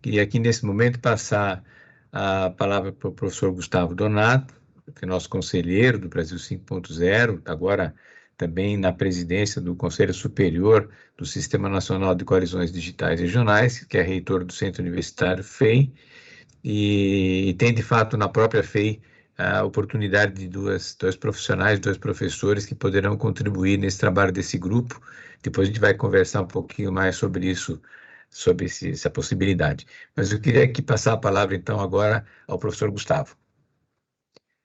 Queria aqui, nesse momento, passar a palavra para o professor Gustavo Donato, que é nosso conselheiro do Brasil 5.0, agora também na presidência do Conselho Superior do Sistema Nacional de Coalizões Digitais Regionais, que é reitor do Centro Universitário FEI, e tem, de fato, na própria FEI, a oportunidade de dois profissionais, dois professores que poderão contribuir nesse trabalho desse grupo. Depois a gente vai conversar um pouquinho mais sobre isso, sobre essa possibilidade. Mas eu queria aqui passar a palavra, então, agora ao professor Gustavo.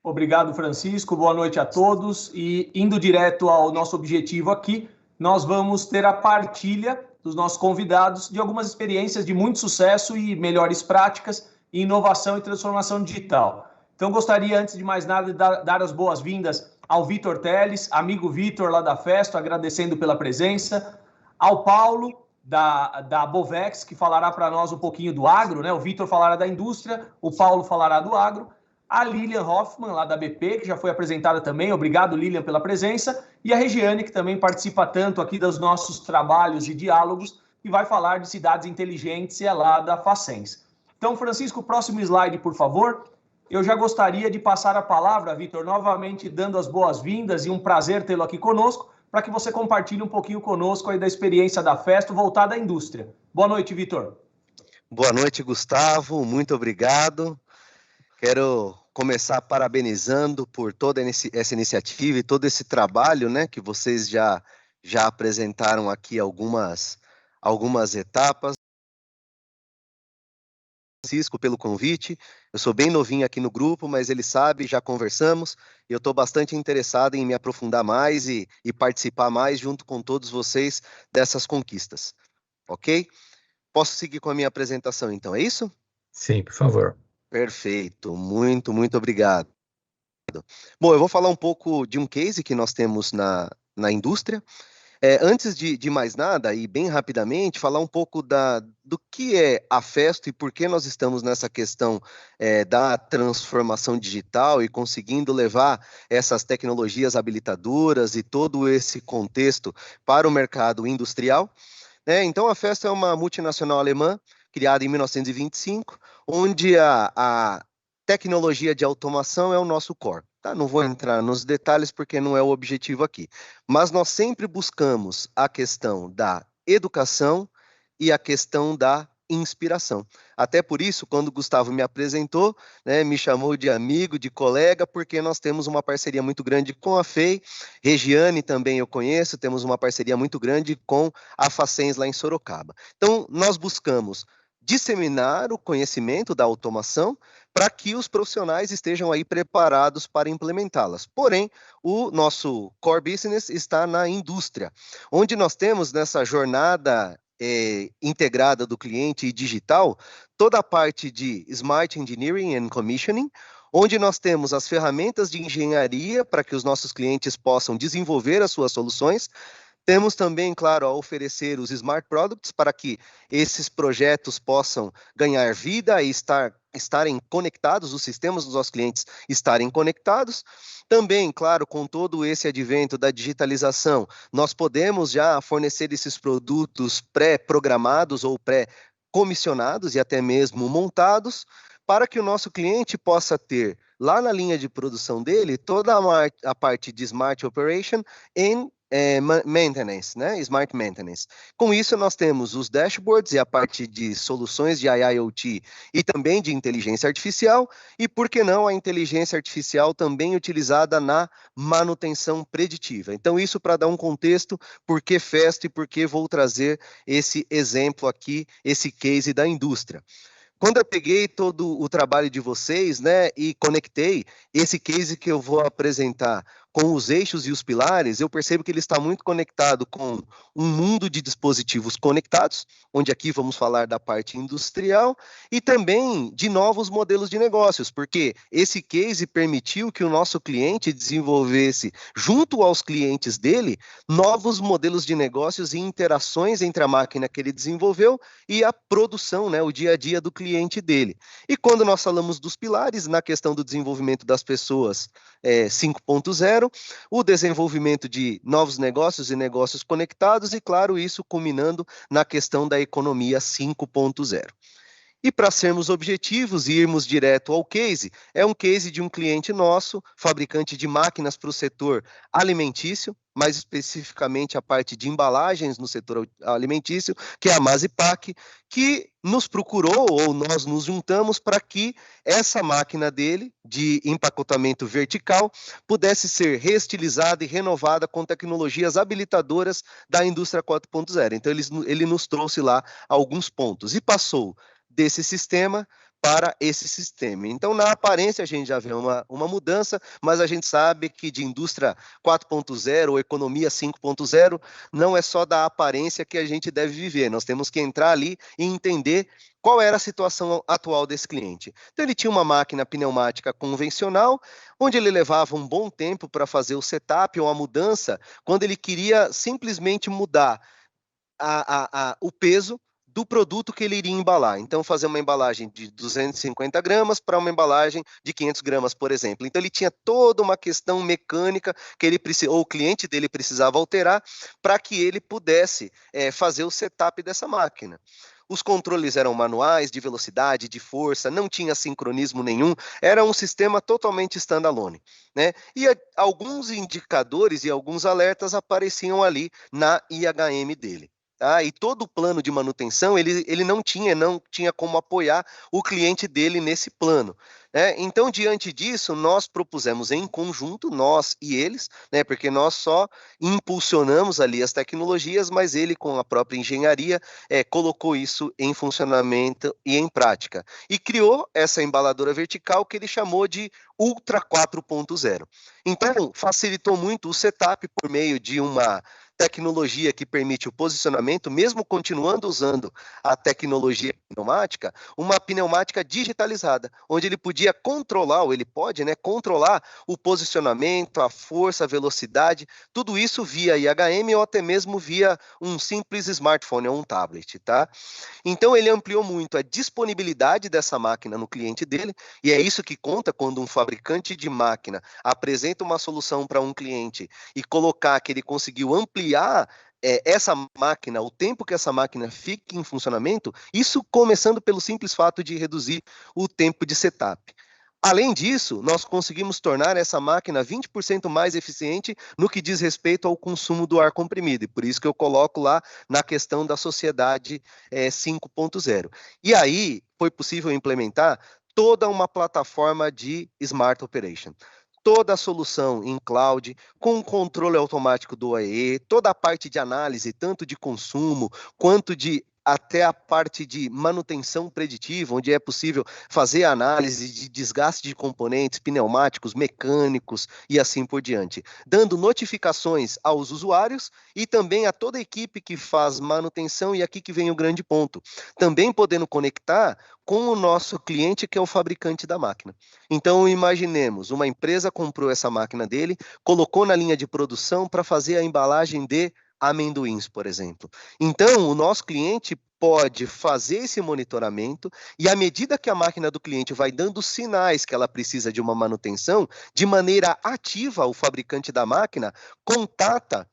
Obrigado, Francisco. Boa noite a todos. E indo direto ao nosso objetivo aqui, nós vamos ter a partilha dos nossos convidados de algumas experiências de muito sucesso e melhores práticas em inovação e transformação digital. Então, gostaria, antes de mais nada, de dar as boas-vindas ao Vitor Teles, amigo Vitor lá da Festo, agradecendo pela presença, ao Paulo, da Bovex, que falará para nós um pouquinho do agro, né? O Vitor falará da indústria, o Paulo falará do agro, a Lilian Hoffman, lá da BP, que já foi apresentada também, obrigado, Lilian, pela presença, e a Regiane, que também participa tanto aqui dos nossos trabalhos e diálogos, e vai falar de cidades inteligentes e é lá da Facens. Então, Francisco, próximo slide, por favor. Eu já gostaria de passar a palavra, Vitor, novamente dando as boas-vindas e um prazer tê-lo aqui conosco, para que você compartilhe um pouquinho conosco aí da experiência da Festo voltada à indústria. Boa noite, Vitor. Boa noite, Gustavo. Muito obrigado. Quero começar parabenizando por toda essa iniciativa e todo esse trabalho, né, que vocês já apresentaram aqui algumas etapas. Francisco, pelo convite. Eu sou bem novinho aqui no grupo, mas ele sabe, já conversamos, e eu estou bastante interessado em me aprofundar mais e participar mais junto com todos vocês dessas conquistas. Ok? Posso seguir com a minha apresentação, então, é isso? Sim, por favor. Perfeito, muito obrigado. Bom, eu vou falar um pouco de um case que nós temos na indústria. Antes de mais nada, e bem rapidamente, falar um pouco do que é a Festo e por que nós estamos nessa questão da transformação digital e conseguindo levar essas tecnologias habilitadoras e todo esse contexto para o mercado industrial. Então, a Festo é uma multinacional alemã, criada em 1925, onde a tecnologia de automação é o nosso core. Tá? Não vou entrar nos detalhes porque não é o objetivo aqui. Mas nós sempre buscamos a questão da educação e a questão da inspiração. Até por isso, quando o Gustavo me apresentou, né, me chamou de amigo, de colega, porque nós temos uma parceria muito grande com a FEI, Regiane também eu conheço, temos uma parceria muito grande com a Facens lá em Sorocaba. Então, nós buscamos disseminar o conhecimento da automação para que os profissionais estejam aí preparados para implementá-las. Porém, o nosso core business está na indústria, onde nós temos nessa jornada integrada do cliente e digital, toda a parte de Smart Engineering and Commissioning, onde nós temos as ferramentas de engenharia para que os nossos clientes possam desenvolver as suas soluções. Temos também, claro, a oferecer os Smart Products para que esses projetos possam ganhar vida e estarem conectados, os sistemas dos nossos clientes estarem conectados. Também, claro, com todo esse advento da digitalização, nós podemos já fornecer esses produtos pré-programados ou pré-comissionados e até mesmo montados, para que o nosso cliente possa ter, lá na linha de produção dele, toda a parte de Smart Operation em maintenance, né? Smart Maintenance. Com isso, nós temos os dashboards e a parte de soluções de IIoT e também de inteligência artificial, e por que não a inteligência artificial também utilizada na manutenção preditiva. Então, isso para dar um contexto, por que Festo e por que vou trazer esse exemplo aqui, esse case da indústria. Quando eu peguei todo o trabalho de vocês, né, e conectei esse case que eu vou apresentar com os eixos e os pilares, eu percebo que ele está muito conectado com um mundo de dispositivos conectados, onde aqui vamos falar da parte industrial, e também de novos modelos de negócios, porque esse case permitiu que o nosso cliente desenvolvesse, junto aos clientes dele, novos modelos de negócios e interações entre a máquina que ele desenvolveu e a produção, né, o dia a dia do cliente dele. E quando nós falamos dos pilares, na questão do desenvolvimento das pessoas 5.0, o desenvolvimento de novos negócios e negócios conectados, e claro, isso culminando na questão da economia 5.0. E para sermos objetivos e irmos direto ao case, é um case de um cliente nosso, fabricante de máquinas para o setor alimentício, mais especificamente a parte de embalagens no setor alimentício, que é a Mazipac, que nos procurou, ou nós nos juntamos para que essa máquina dele, de empacotamento vertical, pudesse ser reestilizada e renovada com tecnologias habilitadoras da indústria 4.0. Então, ele nos trouxe lá alguns pontos e passou desse sistema para esse sistema. Então, na aparência, a gente já vê uma mudança, mas a gente sabe que de indústria 4.0 ou economia 5.0, não é só da aparência que a gente deve viver, nós temos que entrar ali e entender qual era a situação atual desse cliente. Então, ele tinha uma máquina pneumática convencional, onde ele levava um bom tempo para fazer o setup ou a mudança, quando ele queria simplesmente mudar o peso do produto que ele iria embalar. Então, fazer uma embalagem de 250 gramas para uma embalagem de 500 gramas, por exemplo. Então, ele tinha toda uma questão mecânica que ele ou o cliente dele precisava alterar para que ele pudesse fazer o setup dessa máquina. Os controles eram manuais, de velocidade, de força, não tinha sincronismo nenhum, era um sistema totalmente standalone, né? E alguns indicadores e alguns alertas apareciam ali na IHM dele. E todo o plano de manutenção, ele não tinha como apoiar o cliente dele nesse plano. Então, diante disso, nós propusemos em conjunto, nós e eles, né, porque nós só impulsionamos ali as tecnologias, mas ele, com a própria engenharia, colocou isso em funcionamento e em prática. E criou essa embaladora vertical que ele chamou de Ultra 4.0. Então, facilitou muito o setup por meio de uma tecnologia que permite o posicionamento, mesmo continuando usando a tecnologia pneumática, uma pneumática digitalizada, onde ele podia controlar, ou ele pode, né, controlar o posicionamento, a força, a velocidade, tudo isso via IHM ou até mesmo via um simples smartphone ou um tablet, tá? Então, ele ampliou muito a disponibilidade dessa máquina no cliente dele, e é isso que conta quando um fabricante de máquina apresenta uma solução para um cliente e colocar que ele conseguiu ampliar essa máquina, o tempo que essa máquina fica em funcionamento, isso começando pelo simples fato de reduzir o tempo de setup. Além disso, nós conseguimos tornar essa máquina 20% mais eficiente no que diz respeito ao consumo do ar comprimido, e por isso que eu coloco lá na questão da sociedade 5.0. E aí, foi possível implementar toda uma plataforma de Smart Operation. Toda a solução em cloud, com controle automático do OEE, toda a parte de análise, tanto de consumo, quanto de até a parte de manutenção preditiva, onde é possível fazer análise de desgaste de componentes pneumáticos, mecânicos e assim por diante, dando notificações aos usuários e também a toda a equipe que faz manutenção, e aqui que vem o grande ponto, também podendo conectar com o nosso cliente, que é o fabricante da máquina. Então, imaginemos, uma empresa comprou essa máquina dele, colocou na linha de produção para fazer a embalagem de amendoins, por exemplo. Então, o nosso cliente pode fazer esse monitoramento e, à medida que a máquina do cliente vai dando sinais que ela precisa de uma manutenção, de maneira ativa, o fabricante da máquina contata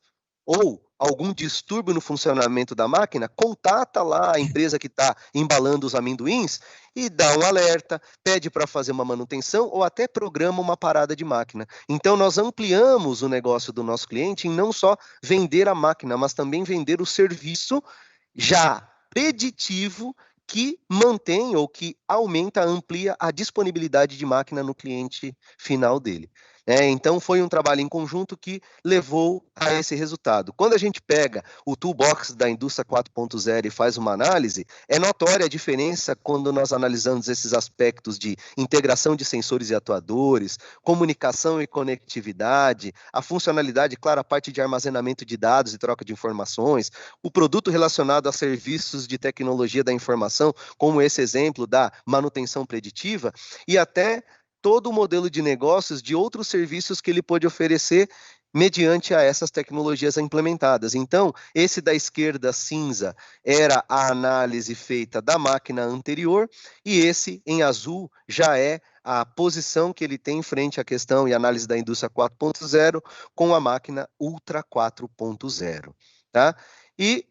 ou algum distúrbio no funcionamento da máquina, contata lá a empresa que está embalando os amendoins e dá um alerta, pede para fazer uma manutenção ou até programa uma parada de máquina. Então, nós ampliamos o negócio do nosso cliente em não só vender a máquina, mas também vender o serviço já preditivo que mantém ou que aumenta, amplia a disponibilidade de máquina no cliente final dele. Então, foi um trabalho em conjunto que levou a esse resultado. Quando a gente pega o toolbox da indústria 4.0 e faz uma análise, é notória a diferença quando nós analisamos esses aspectos de integração de sensores e atuadores, comunicação e conectividade, a funcionalidade, claro, a parte de armazenamento de dados e troca de informações, o produto relacionado a serviços de tecnologia da informação, como esse exemplo da manutenção preditiva, e até todo o modelo de negócios de outros serviços que ele pode oferecer mediante a essas tecnologias implementadas. Então, esse da esquerda cinza era a análise feita da máquina anterior, e esse em azul já é a posição que ele tem frente à questão e análise da indústria 4.0 com a máquina Ultra 4.0. Tá? E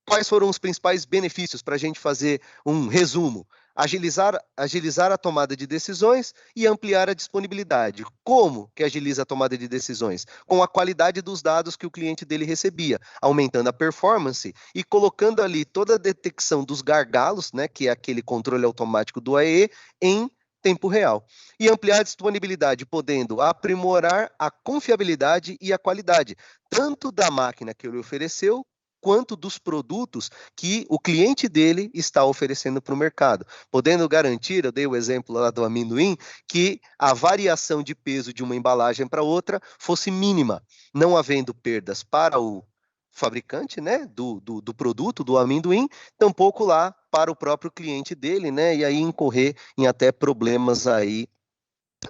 quais foram os principais benefícios para a gente fazer um resumo? Agilizar a tomada de decisões e ampliar a disponibilidade. Como que agiliza a tomada de decisões? Com a qualidade dos dados que o cliente dele recebia, aumentando a performance e colocando ali toda a detecção dos gargalos, né, que é aquele controle automático do AE, em tempo real. E ampliar a disponibilidade, podendo aprimorar a confiabilidade e a qualidade, tanto da máquina que ele ofereceu, quanto dos produtos que o cliente dele está oferecendo para o mercado, podendo garantir, eu dei o exemplo lá do amendoim, que a variação de peso de uma embalagem para outra fosse mínima, não havendo perdas para o fabricante, né, do produto, do amendoim, tampouco lá para o próprio cliente dele, né, e aí incorrer em até problemas aí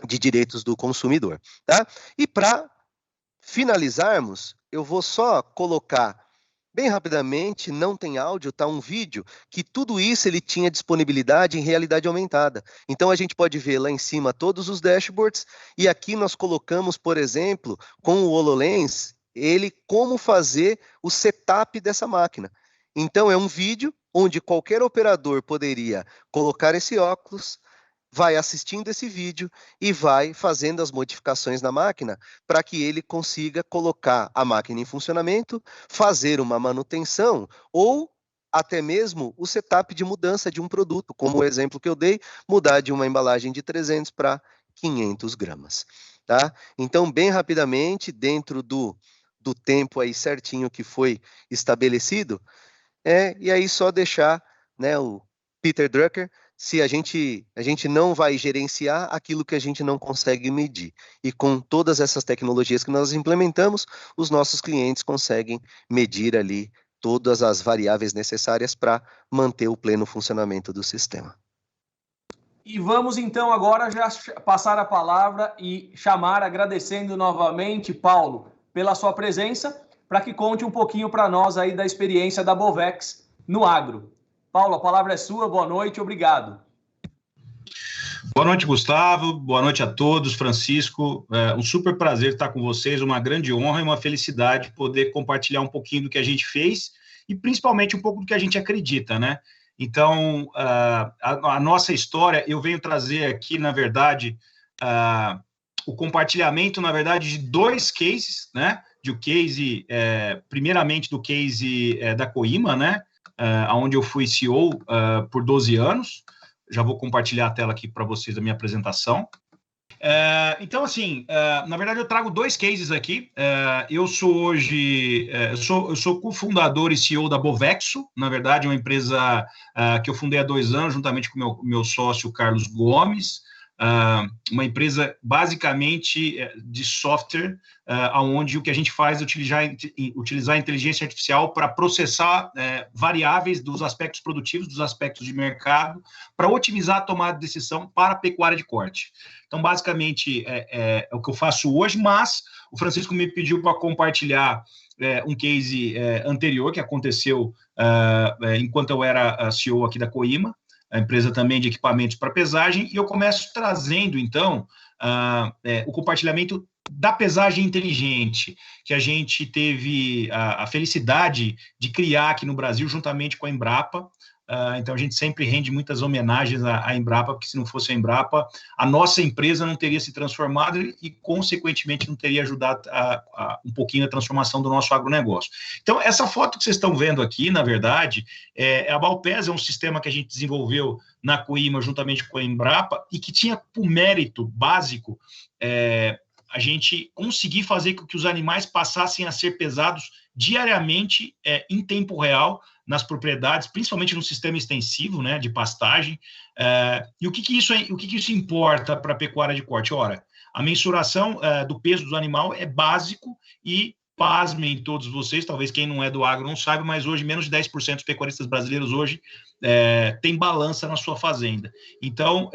de direitos do consumidor, tá? E para finalizarmos, eu vou só colocar bem rapidamente, não tem áudio, tá um vídeo, que tudo isso ele tinha disponibilidade em realidade aumentada. Então a gente pode ver lá em cima todos os dashboards, e aqui nós colocamos, por exemplo, com o HoloLens, ele como fazer o setup dessa máquina. Então é um vídeo onde qualquer operador poderia colocar esse óculos, vai assistindo esse vídeo e vai fazendo as modificações na máquina para que ele consiga colocar a máquina em funcionamento, fazer uma manutenção ou até mesmo o setup de mudança de um produto, como o exemplo que eu dei, mudar de uma embalagem de 300 para 500 gramas. Tá? Então, bem rapidamente, dentro do tempo aí certinho que foi estabelecido, e aí só deixar, né, o Peter Drucker, se a gente não vai gerenciar aquilo que a gente não consegue medir. E com todas essas tecnologias que nós implementamos, os nossos clientes conseguem medir ali todas as variáveis necessárias para manter o pleno funcionamento do sistema. E vamos então agora já passar a palavra e chamar, agradecendo novamente, Paulo, pela sua presença, para que conte um pouquinho para nós aí da experiência da Bovex no agro. Paulo, a palavra é sua, boa noite, obrigado. Boa noite, Gustavo, boa noite a todos, Francisco, um super prazer estar com vocês, uma grande honra e uma felicidade poder compartilhar um pouquinho do que a gente fez e principalmente um pouco do que a gente acredita, né? Então, a nossa história, eu venho trazer aqui, na verdade, o compartilhamento, na verdade, de dois cases, né? De um case, primeiramente do case da Coima, né? Onde eu fui CEO por 12 anos. Já vou compartilhar a tela aqui para vocês da minha apresentação. Então, assim, na verdade, eu trago dois cases aqui. Eu sou hoje, eu sou cofundador e CEO da Bovexo, na verdade, uma empresa que eu fundei há 2 anos, juntamente com meu sócio, Carlos Gomes, uma empresa basicamente de software, onde o que a gente faz é utilizar a inteligência artificial para processar variáveis dos aspectos produtivos, dos aspectos de mercado, para otimizar a tomada de decisão para a pecuária de corte. Então, basicamente, é o que eu faço hoje, mas o Francisco me pediu para compartilhar um case anterior que aconteceu enquanto eu era CEO aqui da Coima, a empresa também de equipamentos para pesagem, e eu começo trazendo, então, o compartilhamento da pesagem inteligente, que a gente teve a felicidade de criar aqui no Brasil, juntamente com a Embrapa. Então, a gente sempre rende muitas homenagens à Embrapa, porque se não fosse a Embrapa, a nossa empresa não teria se transformado e, consequentemente, não teria ajudado um pouquinho a transformação do nosso agronegócio. Então, essa foto que vocês estão vendo aqui, na verdade, a Balpes é um sistema que a gente desenvolveu na Coima, juntamente com a Embrapa, e que tinha por mérito básico a gente conseguir fazer com que os animais passassem a ser pesados diariamente em tempo real nas propriedades, principalmente no sistema extensivo, né, de pastagem. E o que isso importa para a pecuária de corte? Ora, a mensuração do peso do animal é básico e, pasmem todos vocês, talvez quem não é do agro não saiba, mas hoje menos de 10% dos pecuaristas brasileiros hoje tem balança na sua fazenda. Então,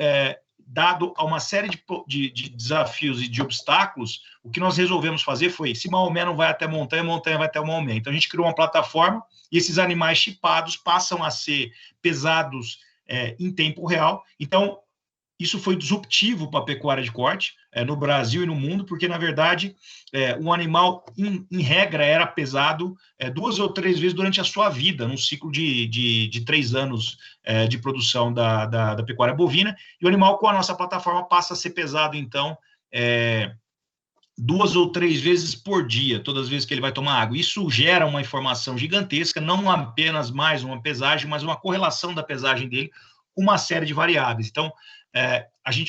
dado a uma série de desafios e de obstáculos, o que nós resolvemos fazer foi, se Maomé não vai até montanha, montanha vai até o Maomé. Então, a gente criou uma plataforma e esses animais chipados passam a ser pesados em tempo real. Então, isso foi disruptivo para a pecuária de corte no Brasil e no mundo, porque, na verdade, um animal, em regra, era pesado 2 ou 3 vezes durante a sua vida, num ciclo de 3 anos de produção da pecuária bovina, e o animal, com a nossa plataforma, passa a ser pesado, então, 2 ou 3 vezes por dia, todas as vezes que ele vai tomar água. Isso gera uma informação gigantesca, não apenas mais uma pesagem, mas uma correlação da pesagem dele com uma série de variáveis. Então,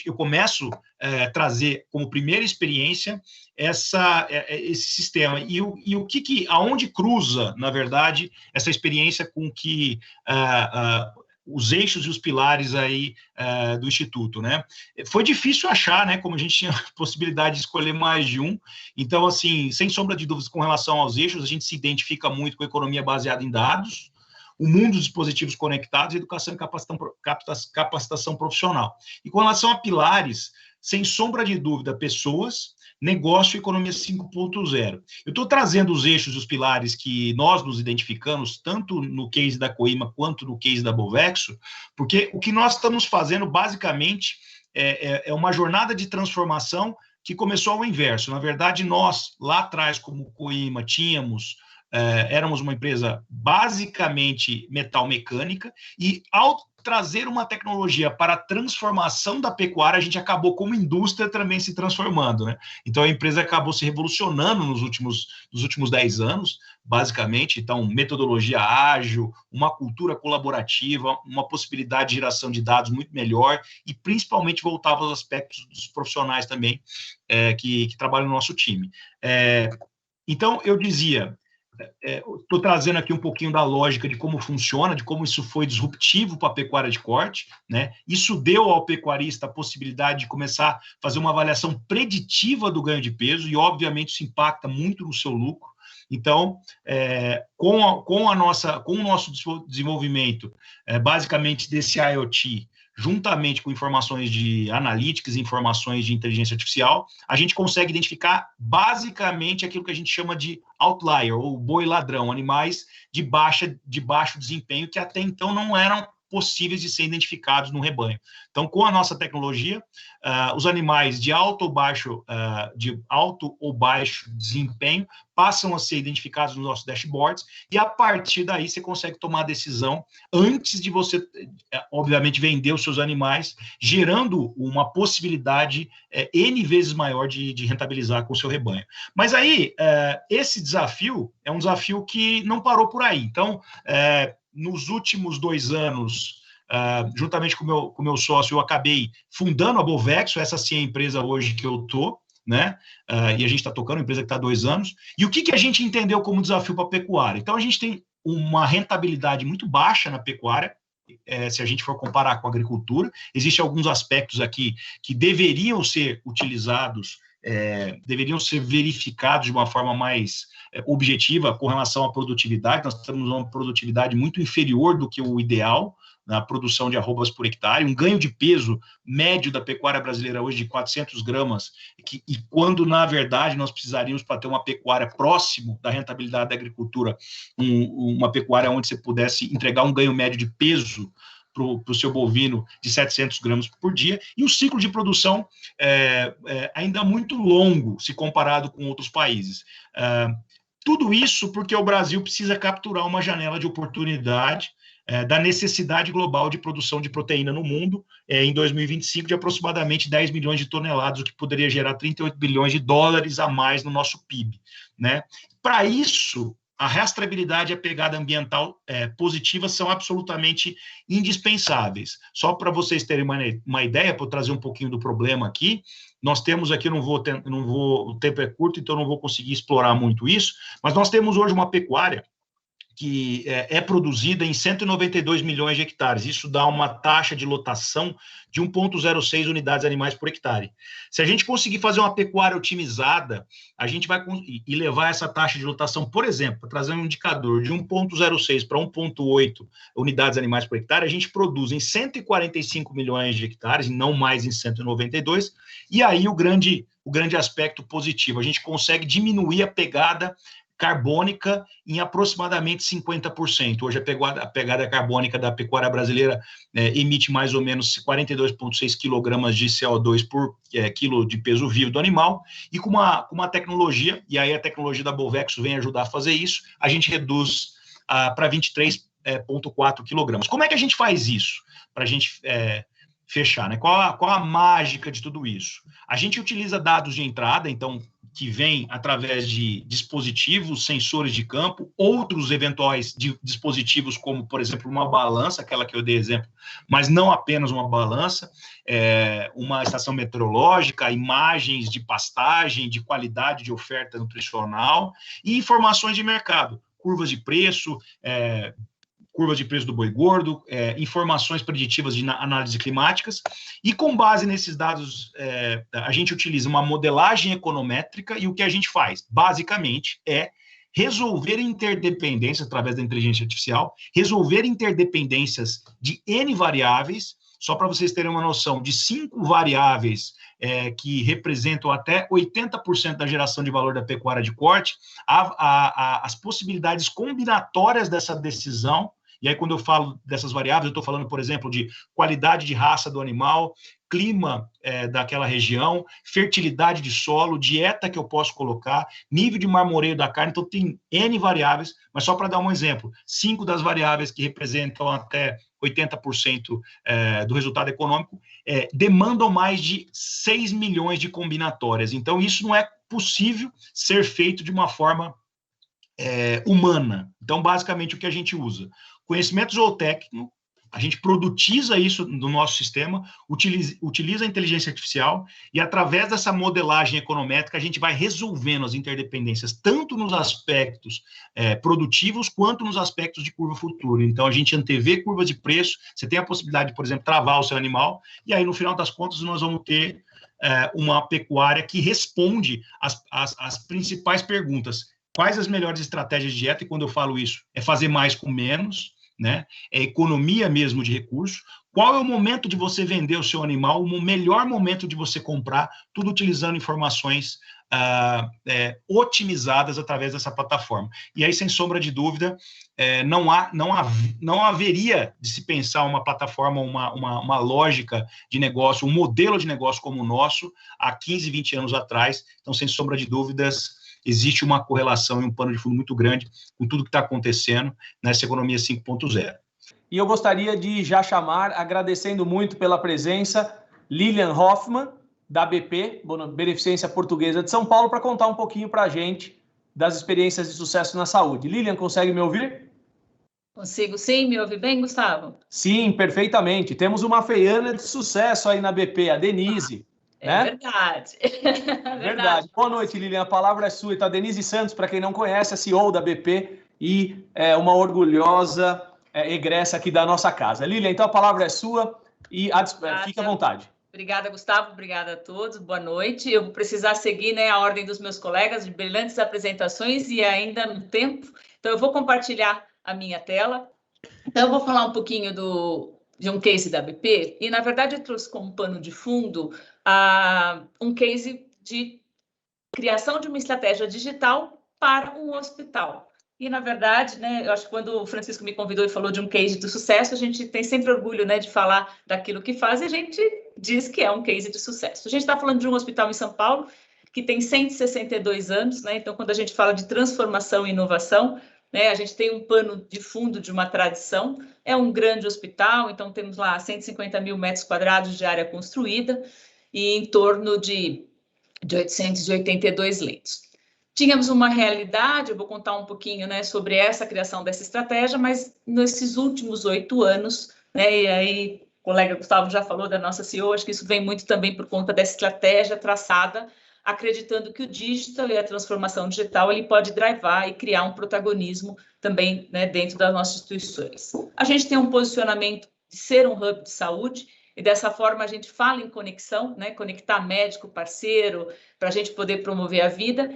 eu começo a trazer como primeira experiência esse sistema e aonde cruza, na verdade, essa experiência com que os eixos e os pilares aí do Instituto, né? Foi difícil achar, né? Como a gente tinha possibilidade de escolher mais de um. Então, assim, sem sombra de dúvidas, com relação aos eixos, a gente se identifica muito com a economia baseada em dados, o mundo dos dispositivos conectados, educação e capacitação profissional. E com relação a pilares, sem sombra de dúvida, pessoas, negócio e economia 5.0. Eu estou trazendo os eixos e os pilares que nós nos identificamos, tanto no case da Coima quanto no case da Bovexo, porque o que nós estamos fazendo, basicamente, é uma jornada de transformação que começou ao inverso. Na verdade, nós, lá atrás, como Coima, éramos uma empresa basicamente metal mecânica e, ao trazer uma tecnologia para a transformação da pecuária, a gente acabou, como indústria, também se transformando, né? Então, a empresa acabou se revolucionando nos últimos 10 anos, basicamente. Então, metodologia ágil, uma cultura colaborativa, uma possibilidade de geração de dados muito melhor e, principalmente, voltava aos aspectos dos profissionais também que trabalham no nosso time. Então, eu dizia... Estou trazendo aqui um pouquinho da lógica de como funciona, de como isso foi disruptivo para a pecuária de corte, né? Isso deu ao pecuarista a possibilidade de começar a fazer uma avaliação preditiva do ganho de peso e, obviamente, isso impacta muito no seu lucro. Então, com o nosso desenvolvimento, basicamente desse IoT, juntamente com informações de analytics, informações de inteligência artificial, a gente consegue identificar basicamente aquilo que a gente chama de outlier, ou boi ladrão, animais de baixo desempenho, que até então não eram possíveis de ser identificados no rebanho. Então, com a nossa tecnologia, os animais de alto ou baixo desempenho passam a ser identificados nos nossos dashboards e, a partir daí, você consegue tomar a decisão antes de você, obviamente, vender os seus animais, gerando uma possibilidade N vezes maior de rentabilizar com o seu rebanho. Mas aí, esse desafio é um desafio que não parou por aí. Então, nos últimos 2 anos, juntamente com o meu sócio, eu acabei fundando a Bovexo, essa sim é a empresa hoje que eu estou, né? E a gente está tocando, a empresa que está há 2 anos. E o que a gente entendeu como desafio para a pecuária? Então, a gente tem uma rentabilidade muito baixa na pecuária, se a gente for comparar com a agricultura. Existem alguns aspectos aqui que deveriam ser utilizados, deveriam ser verificados de uma forma mais objetiva com relação à produtividade. Nós temos uma produtividade muito inferior do que o ideal na produção de arrobas por hectare, um ganho de peso médio da pecuária brasileira hoje de 400 gramas, e quando, na verdade, nós precisaríamos, para ter uma pecuária próximo da rentabilidade da agricultura, uma pecuária onde você pudesse entregar um ganho médio de peso para o seu bovino de 700 gramas por dia, e um ciclo de produção ainda muito longo, se comparado com outros países. Tudo isso porque o Brasil precisa capturar uma janela de oportunidade da necessidade global de produção de proteína no mundo em 2025 de aproximadamente 10 milhões de toneladas, o que poderia gerar 38 bilhões de dólares a mais no nosso PIB, né? Para isso, a rastreabilidade e a pegada ambiental positiva são absolutamente indispensáveis. Só para vocês terem uma ideia, para eu trazer um pouquinho do problema aqui, nós temos aqui, o tempo é curto, então não vou conseguir explorar muito isso, mas nós temos hoje uma pecuária que é produzida em 192 milhões de hectares. Isso dá uma taxa de lotação de 1,06 unidades animais por hectare. Se a gente conseguir fazer uma pecuária otimizada, a gente vai e levar essa taxa de lotação, por exemplo, trazer um indicador de 1,06 para 1,8 unidades animais por hectare, a gente produz em 145 milhões de hectares, e não mais em 192, e aí o grande aspecto positivo, a gente consegue diminuir a pegada carbônica em aproximadamente 50%. Hoje a pegada carbônica da pecuária brasileira emite mais ou menos 42,6 quilogramas de CO2 por quilo de peso vivo do animal, e com uma tecnologia, e aí a tecnologia da Bolvexo vem ajudar a fazer isso, a gente reduz para 23,4 quilogramas. Como é que a gente faz isso? Para a gente fechar, né? Qual a mágica de tudo isso? A gente utiliza dados de entrada, então, que vem através de dispositivos, sensores de campo, outros eventuais dispositivos, como, por exemplo, uma balança, aquela que eu dei exemplo, mas não apenas uma balança, uma estação meteorológica, imagens de pastagem, de qualidade de oferta nutricional e informações de mercado, curvas de preço, curva de preço do boi gordo, informações preditivas de análise climáticas, e com base nesses dados, a gente utiliza uma modelagem econométrica, e o que a gente faz, basicamente, é resolver interdependências, através da inteligência artificial, resolver interdependências de N variáveis, só para vocês terem uma noção, de 5 variáveis que representam até 80% da geração de valor da pecuária de corte, as possibilidades combinatórias dessa decisão. E aí, quando eu falo dessas variáveis, eu estou falando, por exemplo, de qualidade de raça do animal, clima daquela região, fertilidade de solo, dieta que eu posso colocar, nível de marmoreio da carne. Então, tem N variáveis, mas só para dar um exemplo, 5 das variáveis que representam até 80% do resultado econômico demandam mais de 6 milhões de combinatórias. Então, isso não é possível ser feito de uma forma humana. Então, basicamente, o que a gente usa? Conhecimento zootécnico, a gente produtiza isso no nosso sistema, utiliza a inteligência artificial, e através dessa modelagem econométrica a gente vai resolvendo as interdependências, tanto nos aspectos produtivos, quanto nos aspectos de curva futura. Então, a gente antevê curva de preço, você tem a possibilidade de, por exemplo, travar o seu animal, e aí, no final das contas, nós vamos ter uma pecuária que responde às principais perguntas. Quais as melhores estratégias de dieta? E quando eu falo isso, é fazer mais com menos, né? É economia mesmo de recursos. Qual é o momento de você vender o seu animal? O melhor momento de você comprar, tudo utilizando informações otimizadas através dessa plataforma. E aí, sem sombra de dúvida, não haveria de se pensar uma plataforma, uma lógica de negócio, um modelo de negócio como o nosso, há 15, 20 anos atrás. Então, sem sombra de dúvidas, existe uma correlação e um pano de fundo muito grande com tudo que está acontecendo nessa economia 5.0. E eu gostaria de já chamar, agradecendo muito pela presença, Lilian Hoffmann, da BP, Beneficência Portuguesa de São Paulo, para contar um pouquinho para a gente das experiências de sucesso na saúde. Lilian, consegue me ouvir? Consigo sim, me ouve bem, Gustavo? Sim, perfeitamente. Temos uma feiana de sucesso aí na BP, a Denise. É verdade. Verdade. Boa noite, Lilian. A palavra é sua. Então, a Denise Santos, para quem não conhece, é CEO da BP e é uma orgulhosa egressa aqui da nossa casa. Lilian, então a palavra é sua e fique à vontade. Obrigada, Gustavo. Obrigada a todos. Boa noite. Eu vou precisar seguir a ordem dos meus colegas de brilhantes apresentações e ainda no tempo. Então, eu vou compartilhar a minha tela. Então, eu vou falar um pouquinho de um case da BP e, na verdade, eu trouxe como pano de fundo um case de criação de uma estratégia digital para um hospital. E, na verdade, eu acho que quando o Francisco me convidou e falou de um case de sucesso, a gente tem sempre orgulho, de falar daquilo que faz, e a gente diz que é um case de sucesso. A gente está falando de um hospital em São Paulo que tem 162 anos, Então, quando a gente fala de transformação e inovação, a gente tem um pano de fundo de uma tradição, é um grande hospital, então temos lá 150 mil metros quadrados de área construída, e em torno de 882 leitos. Tínhamos uma realidade, eu vou contar um pouquinho, né, sobre essa criação dessa estratégia, mas nesses últimos 8 anos, né, e aí o colega Gustavo já falou da nossa CEO, acho que isso vem muito também por conta dessa estratégia traçada, acreditando que o digital e a transformação digital ele pode drivar e criar um protagonismo também, né, dentro das nossas instituições. A gente tem um posicionamento de ser um hub de saúde, e dessa forma a gente fala em conexão, né, conectar médico, parceiro, para a gente poder promover a vida.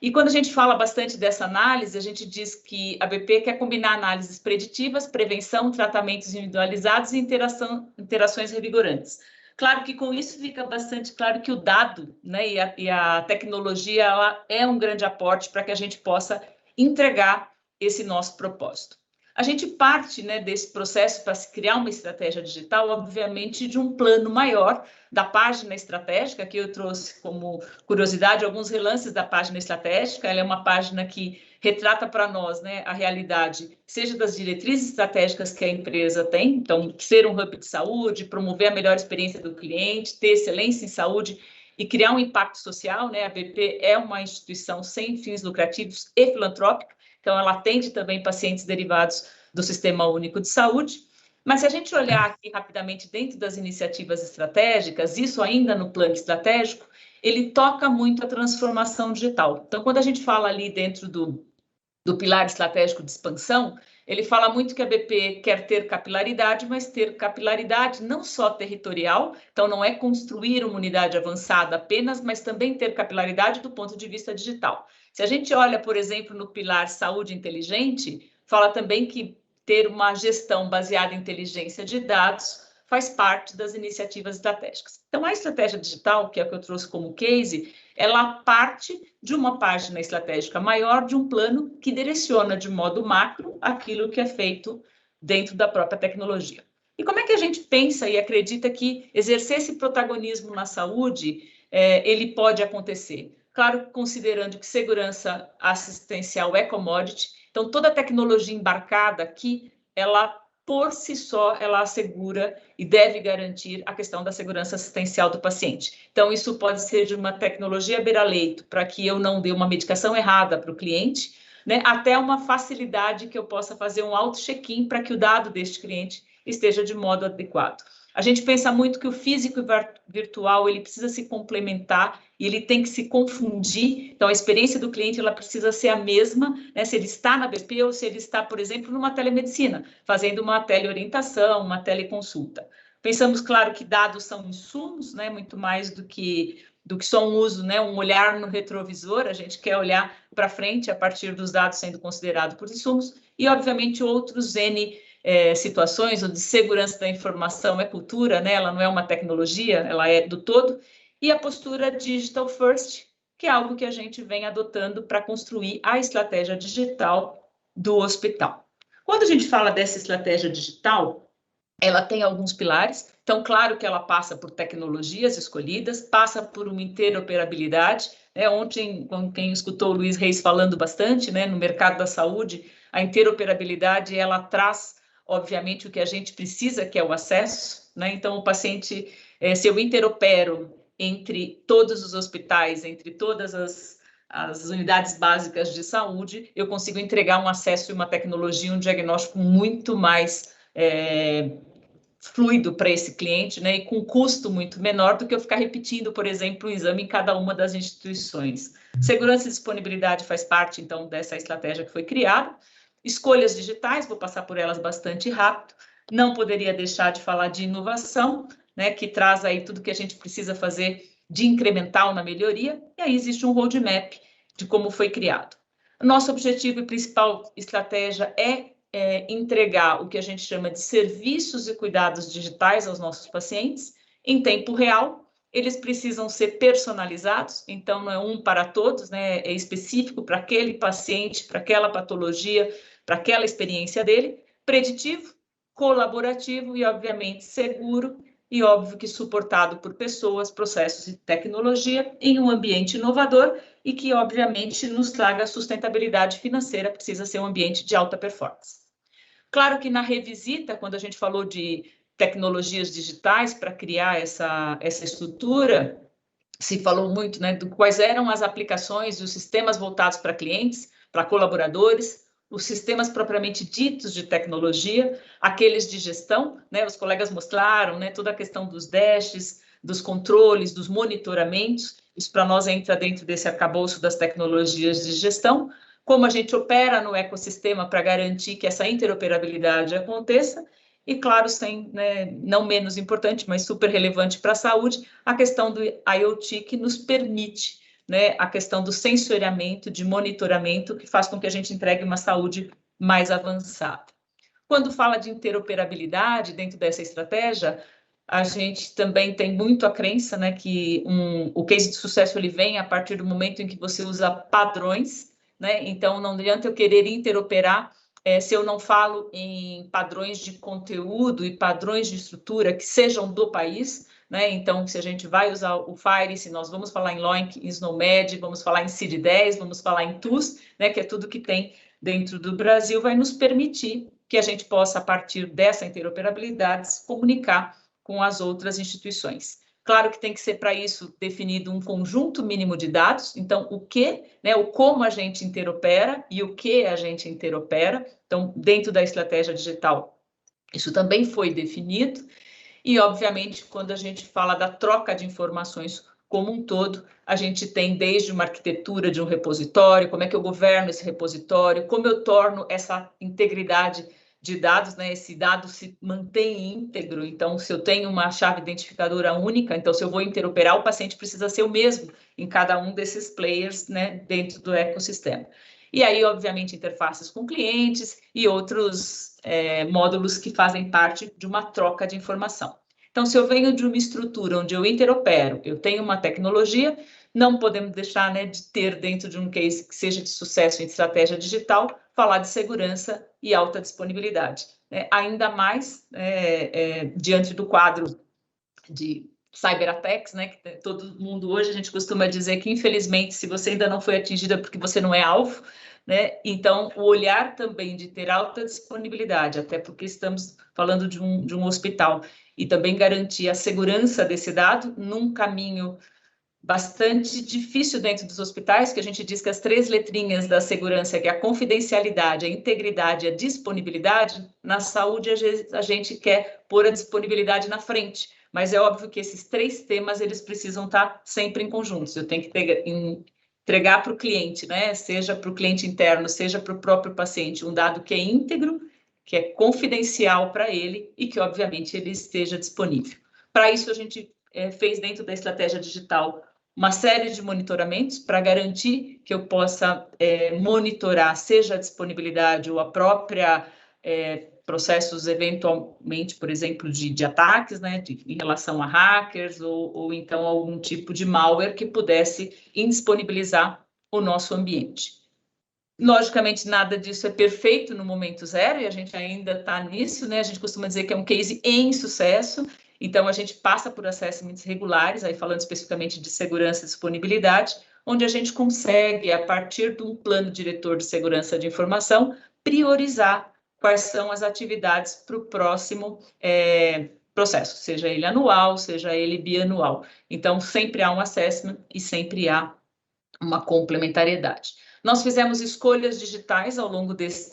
E quando a gente fala bastante dessa análise, a gente diz que a BP quer combinar análises preditivas, prevenção, tratamentos individualizados e interações revigorantes. Claro que com isso fica bastante claro que o dado, né, e a tecnologia ela é um grande aporte para que a gente possa entregar esse nosso propósito. A gente parte, né, desse processo para se criar uma estratégia digital, obviamente, de um plano maior da página estratégica, que eu trouxe como curiosidade alguns relances da página estratégica. Ela é uma página que retrata para nós, né, a realidade, seja das diretrizes estratégicas que a empresa tem, então, ser um hub de saúde, promover a melhor experiência do cliente, ter excelência em saúde e criar um impacto social, né? A BP é uma instituição sem fins lucrativos e filantrópica, então ela atende também pacientes derivados do Sistema Único de Saúde. Mas se a gente olhar aqui rapidamente dentro das iniciativas estratégicas, isso ainda no plano estratégico, ele toca muito a transformação digital. Então, quando a gente fala ali dentro do pilar estratégico de expansão, ele fala muito que a BP quer ter capilaridade, mas ter capilaridade não só territorial, então não é construir uma unidade avançada apenas, mas também ter capilaridade do ponto de vista digital. Se a gente olha, por exemplo, no pilar saúde inteligente, fala também que ter uma gestão baseada em inteligência de dados faz parte das iniciativas estratégicas. Então, a estratégia digital, que é o que eu trouxe como case, ela parte de uma página estratégica maior, de um plano que direciona de modo macro aquilo que é feito dentro da própria tecnologia. E como é que a gente pensa e acredita que exercer esse protagonismo na saúde, ele pode acontecer? Claro, considerando que segurança assistencial é commodity, então toda a tecnologia embarcada aqui, ela por si só, ela assegura e deve garantir a questão da segurança assistencial do paciente. Então, isso pode ser de uma tecnologia beira-leito, para que eu não dê uma medicação errada para o cliente, né, até uma facilidade que eu possa fazer um auto-check-in para que o dado deste cliente esteja de modo adequado. A gente pensa muito que o físico e virtual, ele precisa se complementar e ele tem que se confundir. Então, a experiência do cliente, ela precisa ser a mesma, né, se ele está na BP ou se ele está, por exemplo, numa telemedicina, fazendo uma teleorientação, uma teleconsulta. Pensamos, claro, que dados são insumos, né, muito mais do que só um uso, né, um olhar no retrovisor. A gente quer olhar para frente a partir dos dados sendo considerados por insumos e, obviamente, outros N situações onde segurança da informação é cultura, né? Ela não é uma tecnologia, ela é do todo, e a postura digital first, que é algo que a gente vem adotando para construir a estratégia digital do hospital. Quando a gente fala dessa estratégia digital, ela tem alguns pilares, então, claro que ela passa por tecnologias escolhidas, passa por uma interoperabilidade, né? Ontem, quem escutou o Luiz Reis falando bastante, né, no mercado da saúde, a interoperabilidade, ela traz obviamente, o que a gente precisa, que é o acesso, né? Então, o paciente, se eu interopero entre todos os hospitais, entre todas as unidades básicas de saúde, eu consigo entregar um acesso e uma tecnologia, um diagnóstico muito mais fluido para esse cliente, né? E com custo muito menor do que eu ficar repetindo, por exemplo, um exame em cada uma das instituições. Segurança e disponibilidade faz parte, então, dessa estratégia que foi criada. Escolhas digitais, vou passar por elas bastante rápido. Não poderia deixar de falar de inovação, né, que traz aí tudo que a gente precisa fazer de incremental na melhoria, e aí existe um roadmap de como foi criado. Nosso objetivo e principal estratégia é entregar o que a gente chama de serviços e cuidados digitais aos nossos pacientes em tempo real. Eles precisam ser personalizados, então não é um para todos, né, é específico para aquele paciente, para aquela patologia, para aquela experiência dele, preditivo, colaborativo e, obviamente, seguro e, óbvio, que suportado por pessoas, processos e tecnologia em um ambiente inovador e que, obviamente, nos traga sustentabilidade financeira, precisa ser um ambiente de alta performance. Claro que na revisita, quando a gente falou de tecnologias digitais para criar essa estrutura, se falou muito, né, de quais eram as aplicações e os sistemas voltados para clientes, para colaboradores, os sistemas propriamente ditos de tecnologia, aqueles de gestão, né, os colegas mostraram, né, toda a questão dos dashes, dos controles, dos monitoramentos, isso para nós entra dentro desse arcabouço das tecnologias de gestão, como a gente opera no ecossistema para garantir que essa interoperabilidade aconteça, e claro, sem, né, não menos importante, mas super relevante para a saúde, a questão do IoT que nos permite, né, a questão do sensoriamento, de monitoramento, que faz com que a gente entregue uma saúde mais avançada. Quando fala de interoperabilidade dentro dessa estratégia, a gente também tem muito a crença, né, que o case de sucesso ele vem a partir do momento em que você usa padrões, né? Então não adianta eu querer interoperar se eu não falo em padrões de conteúdo e padrões de estrutura que sejam do país, né? Então, se a gente vai usar o FHIR, se nós vamos falar em LOINC, em SNOMED, vamos falar em CID-10, vamos falar em TUS, né, que é tudo que tem dentro do Brasil, vai nos permitir que a gente possa, a partir dessa interoperabilidade, se comunicar com as outras instituições. Claro que tem que ser para isso definido um conjunto mínimo de dados, então o que, né, o como a gente interopera e o que a gente interopera, então dentro da estratégia digital isso também foi definido, e obviamente quando a gente fala da troca de informações como um todo, a gente tem desde uma arquitetura de um repositório, como é que eu governo esse repositório, como eu torno essa integridade de dados, né? Esse dado se mantém íntegro, então se eu tenho uma chave identificadora única, então se eu vou interoperar, o paciente precisa ser o mesmo em cada um desses players, né, dentro do ecossistema. E aí, obviamente, interfaces com clientes e outros módulos que fazem parte de uma troca de informação. Então, se eu venho de uma estrutura onde eu interopero, eu tenho uma tecnologia, não podemos deixar, né, de ter dentro de um case que seja de sucesso em estratégia digital, falar de segurança e alta disponibilidade. Ainda mais diante do quadro de cyberattacks, né, que todo mundo hoje, a gente costuma dizer que, infelizmente, se você ainda não foi atingido é porque você não é alvo, né? Então, o olhar também de ter alta disponibilidade, até porque estamos falando de um hospital, e também garantir a segurança desse dado num caminho bastante difícil dentro dos hospitais, que a gente diz que as 3 letrinhas da segurança, que é a confidencialidade, a integridade e a disponibilidade, na saúde a gente quer pôr a disponibilidade na frente, mas é óbvio que esses 3 temas, eles precisam estar sempre em conjuntos, eu tenho que entregar para o cliente, né? Seja para o cliente interno, seja para o próprio paciente, um dado que é íntegro, que é confidencial para ele e que, obviamente, ele esteja disponível. Para isso, a gente fez dentro da estratégia digital uma série de monitoramentos para garantir que eu possa monitorar, seja a disponibilidade ou a própria processos, eventualmente, por exemplo, de ataques, né, em relação a hackers ou então algum tipo de malware que pudesse indisponibilizar o nosso ambiente. Logicamente, nada disso é perfeito no momento zero, e a gente ainda está nisso, né? A gente costuma dizer que é um case em sucesso, então a gente passa por assessments regulares, aí falando especificamente de segurança e disponibilidade, onde a gente consegue, a partir de um plano diretor de segurança de informação, priorizar quais são as atividades para o próximo processo, seja ele anual, seja ele bianual. Então, sempre há um assessment e sempre há uma complementariedade. Nós fizemos escolhas digitais ao longo desse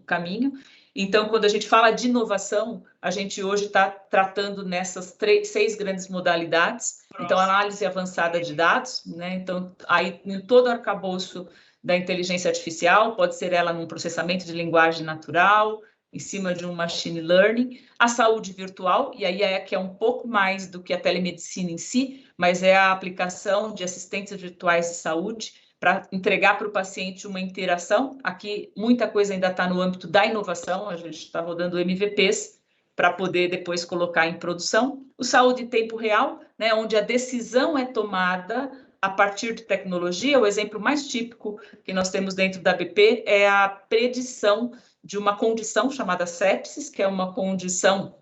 caminho, então, quando a gente fala de inovação, a gente hoje está tratando nessas 6 grandes modalidades. Então, análise avançada de dados, né? Então, aí em todo o arcabouço da inteligência artificial, pode ser ela num processamento de linguagem natural, em cima de um machine learning, a saúde virtual, e aí que é um pouco mais do que a telemedicina em si, mas é a aplicação de assistentes virtuais de saúde para entregar para o paciente uma interação. Aqui, muita coisa ainda está no âmbito da inovação, a gente está rodando MVPs para poder depois colocar em produção. O saúde em tempo real, né, onde a decisão é tomada a partir de tecnologia. O exemplo mais típico que nós temos dentro da BP é a predição de uma condição chamada sepsis, que é uma condição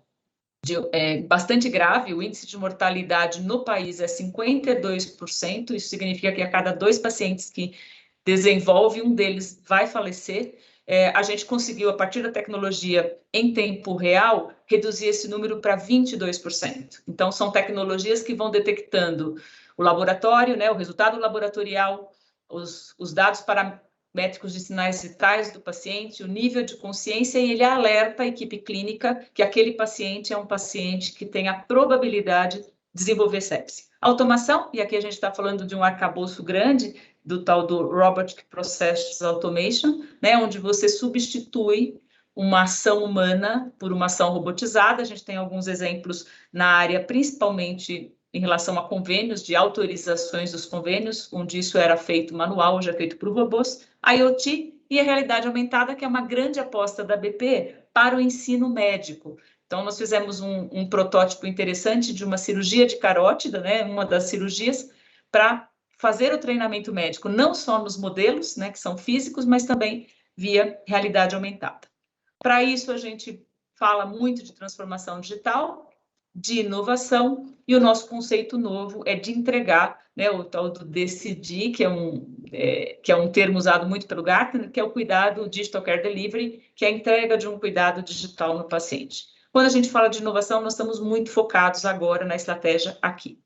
bastante grave. O índice de mortalidade no país é 52%, isso significa que a cada 2 pacientes que desenvolve, um deles vai falecer. A gente conseguiu, a partir da tecnologia em tempo real, reduzir esse número para 22%. Então, são tecnologias que vão detectando o laboratório, né, o resultado laboratorial, os dados paramétricos de sinais vitais do paciente, o nível de consciência, e ele alerta a equipe clínica que aquele paciente é um paciente que tem a probabilidade de desenvolver sepse. Automação, e aqui a gente está falando de um arcabouço grande, do tal do Robotic Process Automation, né, onde você substitui uma ação humana por uma ação robotizada. A gente tem alguns exemplos na área, principalmente em relação a convênios, de autorizações dos convênios, onde isso era feito manual, hoje é feito por robôs, IoT e a realidade aumentada, que é uma grande aposta da BP para o ensino médico. Então, nós fizemos um protótipo interessante de uma cirurgia de carótida, né, uma das cirurgias, para fazer o treinamento médico, não só nos modelos, né, que são físicos, mas também via realidade aumentada. Para isso, a gente fala muito de transformação digital, de inovação, e o nosso conceito novo é de entregar, né, o tal do DCD, que é um termo usado muito pelo Gartner, que é o cuidado Digital Care Delivery, que é a entrega de um cuidado digital no paciente. Quando a gente fala de inovação, nós estamos muito focados agora na estratégia aqui.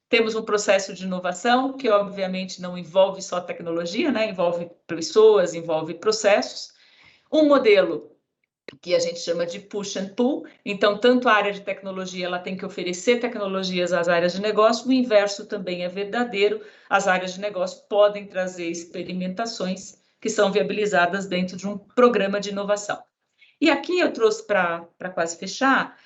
Temos um processo de inovação que, obviamente, não envolve só tecnologia, né? Envolve pessoas, envolve processos. Um modelo que a gente chama de push and pull. Então, tanto a área de tecnologia, ela tem que oferecer tecnologias às áreas de negócio, o inverso também é verdadeiro. As áreas de negócio podem trazer experimentações que são viabilizadas dentro de um programa de inovação. E aqui eu trouxe para quase fechar,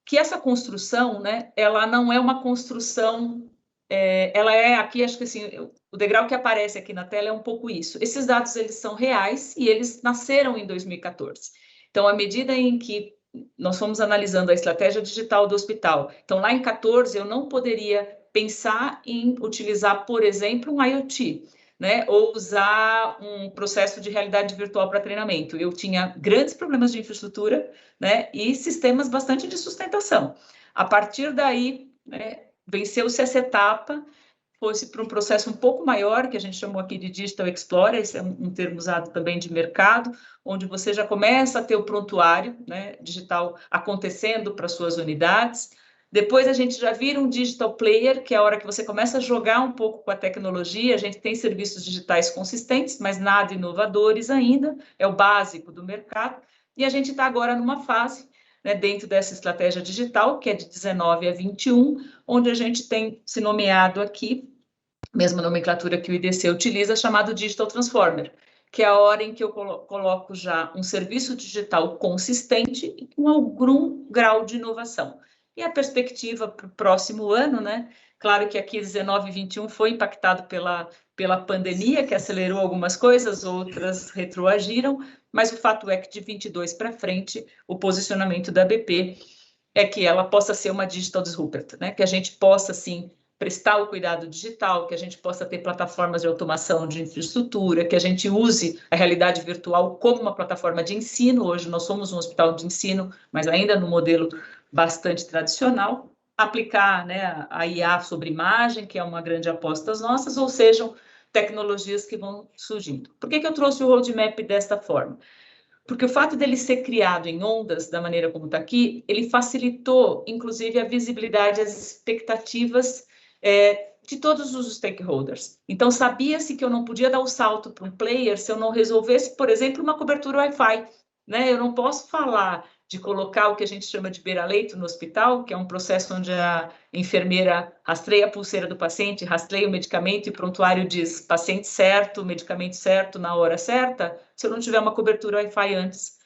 que essa construção, né, ela não é uma construção, ela é aqui, acho que assim, o degrau que aparece aqui na tela é um pouco isso. Esses dados, eles são reais e eles nasceram em 2014. Então, à medida em que nós fomos analisando a estratégia digital do hospital, então lá em 14 eu não poderia pensar em utilizar, por exemplo, um IoT, né, ou usar um processo de realidade virtual para treinamento. Eu tinha grandes problemas de infraestrutura, né, e sistemas bastante de sustentação. A partir daí, né, venceu-se essa etapa, foi-se para um processo um pouco maior, que a gente chamou aqui de Digital Explorer, esse é um termo usado também de mercado, onde você já começa a ter o prontuário, né, digital acontecendo para suas unidades. Depois a gente já vira um digital player, que é a hora que você começa a jogar um pouco com a tecnologia. A gente tem serviços digitais consistentes, mas nada inovadores ainda, é o básico do mercado. E a gente está agora numa fase, né, dentro dessa estratégia digital, que é de 19 a 21, onde a gente tem se nomeado aqui, mesma nomenclatura que o IDC utiliza, chamado Digital Transformer, que é a hora em que eu coloco já um serviço digital consistente e com algum grau de inovação. E a perspectiva para o próximo ano, né? Claro que aqui 19 e 21 foi impactado pela pandemia, que acelerou algumas coisas, outras retroagiram, mas o fato é que de 22 para frente, o posicionamento da BP é que ela possa ser uma digital disruptor, né? Que a gente possa, sim, prestar o cuidado digital, que a gente possa ter plataformas de automação de infraestrutura, que a gente use a realidade virtual como uma plataforma de ensino. Hoje nós somos um hospital de ensino, mas ainda no modelo bastante tradicional, aplicar, né, a IA sobre imagem, que é uma grande aposta das nossas, ou sejam tecnologias que vão surgindo. Por que eu trouxe o roadmap desta forma? Porque o fato dele ser criado em ondas, da maneira como está aqui, ele facilitou, inclusive, a visibilidade, as expectativas de todos os stakeholders. Então, sabia-se que eu não podia dar o salto para um player se eu não resolvesse, por exemplo, uma cobertura Wi-Fi, né? Eu não posso falar de colocar o que a gente chama de beira-leito no hospital, que é um processo onde a enfermeira rastreia a pulseira do paciente, rastreia o medicamento e o prontuário diz paciente certo, medicamento certo, na hora certa, se eu não tiver uma cobertura Wi-Fi antes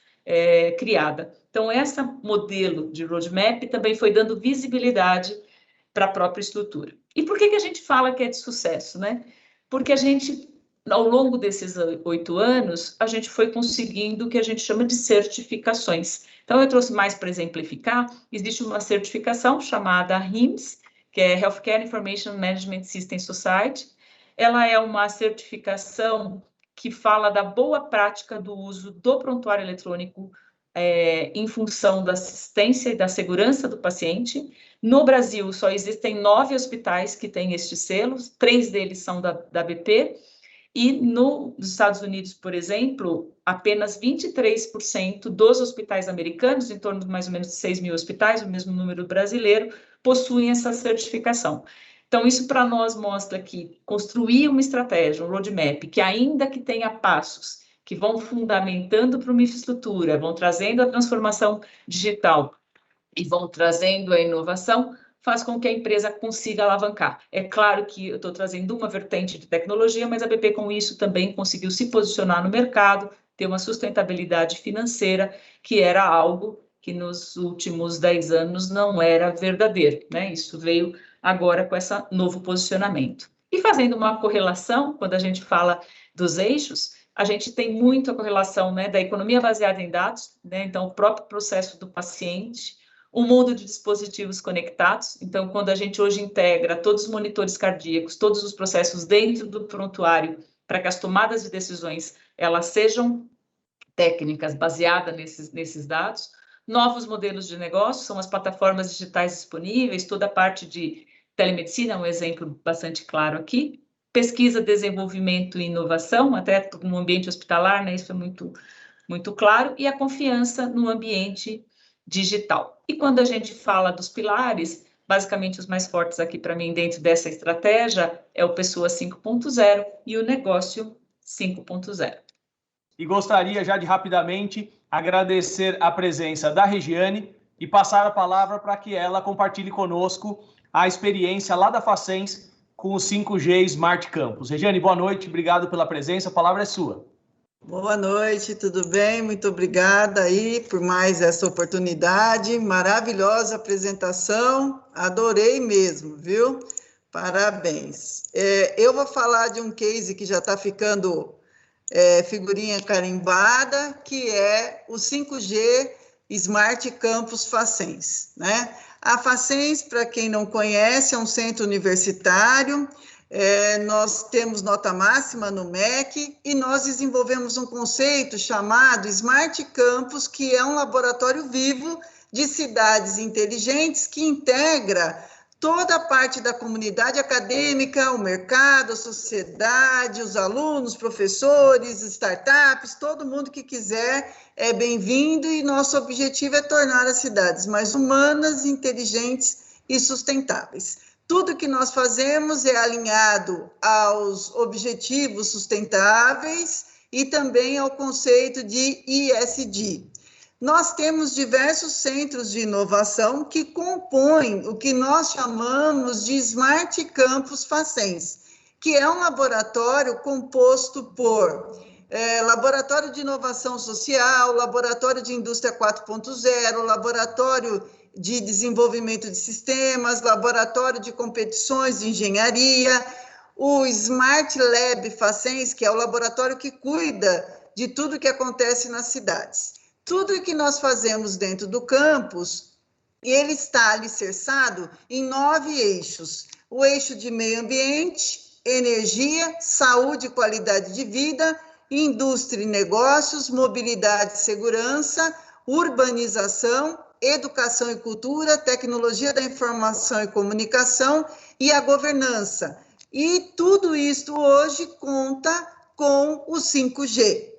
criada. Então, esse modelo de roadmap também foi dando visibilidade para a própria estrutura. E por que a gente fala que é de sucesso, né? Porque a gente, ao longo desses 8 anos, a gente foi conseguindo o que a gente chama de certificações. Então, eu trouxe mais para exemplificar. Existe uma certificação chamada HIMSS, que é Healthcare Information Management System Society. Ela é uma certificação que fala da boa prática do uso do prontuário eletrônico em função da assistência e da segurança do paciente. No Brasil, só existem 9 hospitais que têm estes selos, 3 deles são da BP, e nos Estados Unidos, por exemplo, apenas 23% dos hospitais americanos, em torno de mais ou menos 6 mil hospitais, o mesmo número brasileiro, possuem essa certificação. Então, isso para nós mostra que construir uma estratégia, um roadmap, que ainda que tenha passos que vão fundamentando para uma infraestrutura, vão trazendo a transformação digital e vão trazendo a inovação, faz com que a empresa consiga alavancar. É claro que eu estou trazendo uma vertente de tecnologia, mas a BP com isso também conseguiu se posicionar no mercado, ter uma sustentabilidade financeira, que era algo que nos últimos 10 anos não era verdadeiro, né? Isso veio agora com esse novo posicionamento. E fazendo uma correlação, quando a gente fala dos eixos, a gente tem muito a correlação, né, da economia baseada em dados, né? Então, o próprio processo do paciente, o mundo de dispositivos conectados. Então, quando a gente hoje integra todos os monitores cardíacos, todos os processos dentro do prontuário, para que as tomadas de decisões elas sejam técnicas baseadas nesses dados. Novos modelos de negócio, são as plataformas digitais disponíveis, toda a parte de telemedicina, um exemplo bastante claro aqui. Pesquisa, desenvolvimento e inovação, até no ambiente hospitalar, né, isso é muito claro, e a confiança no ambiente digital. E quando a gente fala dos pilares, basicamente os mais fortes aqui para mim dentro dessa estratégia é o Pessoa 5.0 e o Negócio 5.0. E gostaria já de rapidamente agradecer a presença da Regiane e passar a palavra para que ela compartilhe conosco a experiência lá da Facens com o 5G Smart Campus. Regiane, boa noite, obrigado pela presença, a palavra é sua. Boa noite, tudo bem? Muito obrigada aí por mais essa oportunidade, maravilhosa apresentação, adorei mesmo, viu? Parabéns. Eu vou falar de um case que já está ficando figurinha carimbada, que é o 5G Smart Campus Facens, né? A Facens, para quem não conhece, é um centro universitário. Nós temos nota máxima no MEC e nós desenvolvemos um conceito chamado Smart Campus, que é um laboratório vivo de cidades inteligentes que integra toda a parte da comunidade acadêmica, o mercado, a sociedade, os alunos, professores, startups, todo mundo que quiser é bem-vindo, e nosso objetivo é tornar as cidades mais humanas, inteligentes e sustentáveis. Tudo que nós fazemos é alinhado aos objetivos sustentáveis e também ao conceito de ESG. Nós temos diversos centros de inovação que compõem o que nós chamamos de Smart Campus Facens, que é um laboratório composto por laboratório de inovação social, laboratório de indústria 4.0, laboratório de desenvolvimento de sistemas, laboratório de competições de engenharia, o Smart Lab Facens, que é o laboratório que cuida de tudo que acontece nas cidades. Tudo que nós fazemos dentro do campus, ele está alicerçado em 9 eixos. O eixo de meio ambiente, energia, saúde e qualidade de vida, indústria e negócios, mobilidade e segurança, urbanização, educação e cultura, tecnologia da informação e comunicação e a governança. E tudo isso hoje conta com o 5G.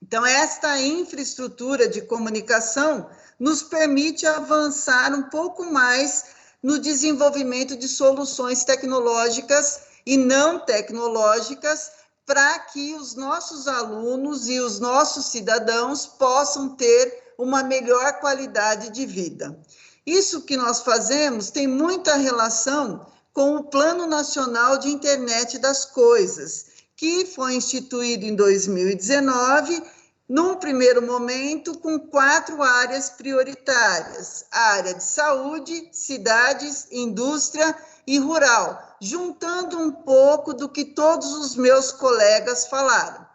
Então, esta infraestrutura de comunicação nos permite avançar um pouco mais no desenvolvimento de soluções tecnológicas e não tecnológicas para que os nossos alunos e os nossos cidadãos possam ter uma melhor qualidade de vida. Isso que nós fazemos tem muita relação com o Plano Nacional de Internet das Coisas, que foi instituído em 2019, num primeiro momento, com 4 áreas prioritárias: a área de saúde, cidades, indústria e rural, juntando um pouco do que todos os meus colegas falaram.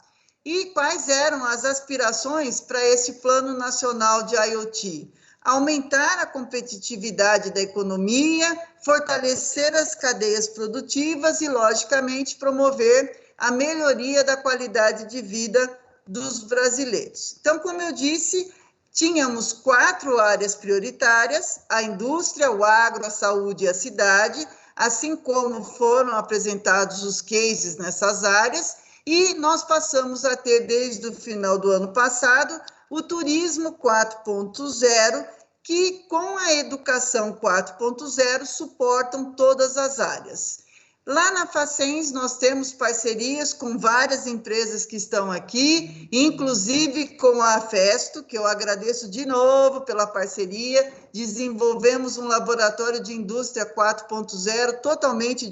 E quais eram as aspirações para esse Plano Nacional de IoT? Aumentar a competitividade da economia, fortalecer as cadeias produtivas e, logicamente, promover a melhoria da qualidade de vida dos brasileiros. Então, como eu disse, tínhamos 4 áreas prioritárias: a indústria, o agro, a saúde e a cidade, assim como foram apresentados os cases nessas áreas, e nós passamos a ter, desde o final do ano passado, o turismo 4.0, que, com a educação 4.0, suportam todas as áreas. Lá na Facens, nós temos parcerias com várias empresas que estão aqui, inclusive com a Festo, que eu agradeço de novo pela parceria. Desenvolvemos um laboratório de indústria 4.0 totalmente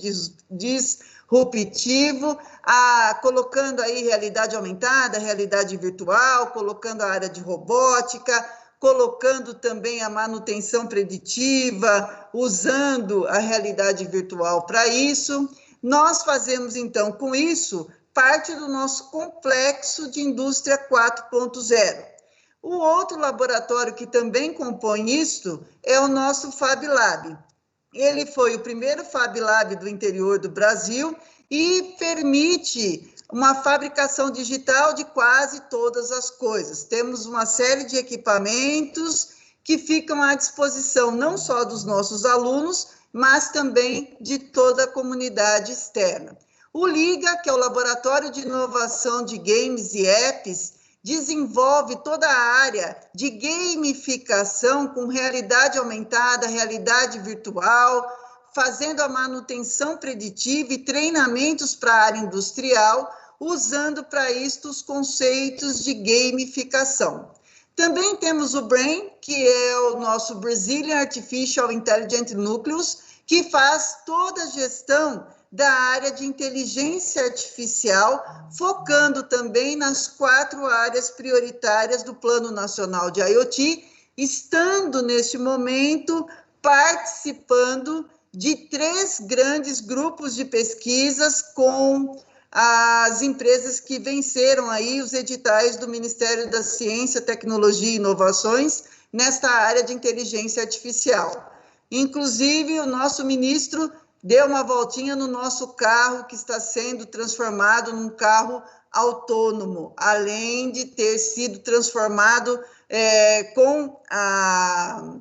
disruptivo, colocando aí realidade aumentada, realidade virtual, colocando a área de robótica, colocando também a manutenção preditiva, usando a realidade virtual para isso. Nós fazemos, então, com isso, parte do nosso complexo de indústria 4.0. O outro laboratório que também compõe isto é o nosso Fab Lab. Ele foi o primeiro Fab Lab do interior do Brasil e permite uma fabricação digital de quase todas as coisas. Temos uma série de equipamentos que ficam à disposição não só dos nossos alunos, mas também de toda a comunidade externa. O LIGA, que é o Laboratório de Inovação de Games e Apps, desenvolve toda a área de gamificação com realidade aumentada, realidade virtual, fazendo a manutenção preditiva e treinamentos para a área industrial, usando para isto os conceitos de gamificação. Também temos o BRAIN, que é o nosso Brazilian Artificial Intelligent Nucleus, que faz toda a gestão da área de inteligência artificial, focando também nas 4 áreas prioritárias do Plano Nacional de IoT, estando neste momento participando de 3 grandes grupos de pesquisas com as empresas que venceram aí os editais do Ministério da Ciência, Tecnologia e Inovações nesta área de inteligência artificial. Inclusive, o nosso ministro deu uma voltinha no nosso carro, que está sendo transformado num carro autônomo, além de ter sido transformado com a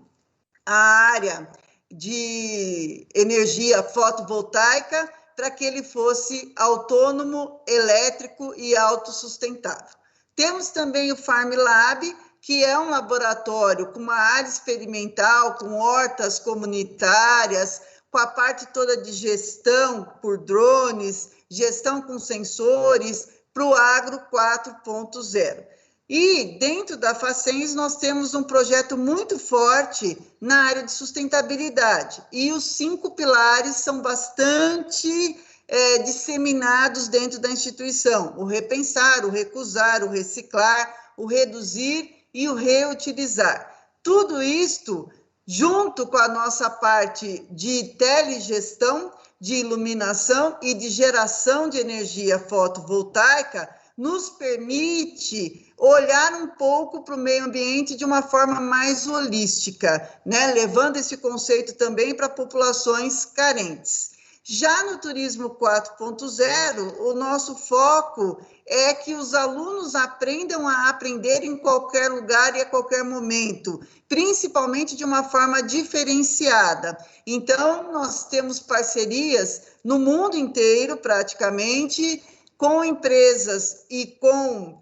área de energia fotovoltaica, para que ele fosse autônomo, elétrico e autossustentável. Temos também o Farm Lab, que é um laboratório com uma área experimental, com hortas comunitárias, com a parte toda de gestão por drones, gestão com sensores, para o Agro 4.0. E dentro da Facens nós temos um projeto muito forte na área de sustentabilidade. E os 5 pilares são bastante disseminados dentro da instituição. O repensar, o recusar, o reciclar, o reduzir e o reutilizar. Tudo isto, junto com a nossa parte de telegestão, de iluminação e de geração de energia fotovoltaica, nos permite olhar um pouco para o meio ambiente de uma forma mais holística, né? Levando esse conceito também para populações carentes. Já no Turismo 4.0, o nosso foco é que os alunos aprendam a aprender em qualquer lugar e a qualquer momento, principalmente de uma forma diferenciada. Então, nós temos parcerias no mundo inteiro, praticamente, com empresas e com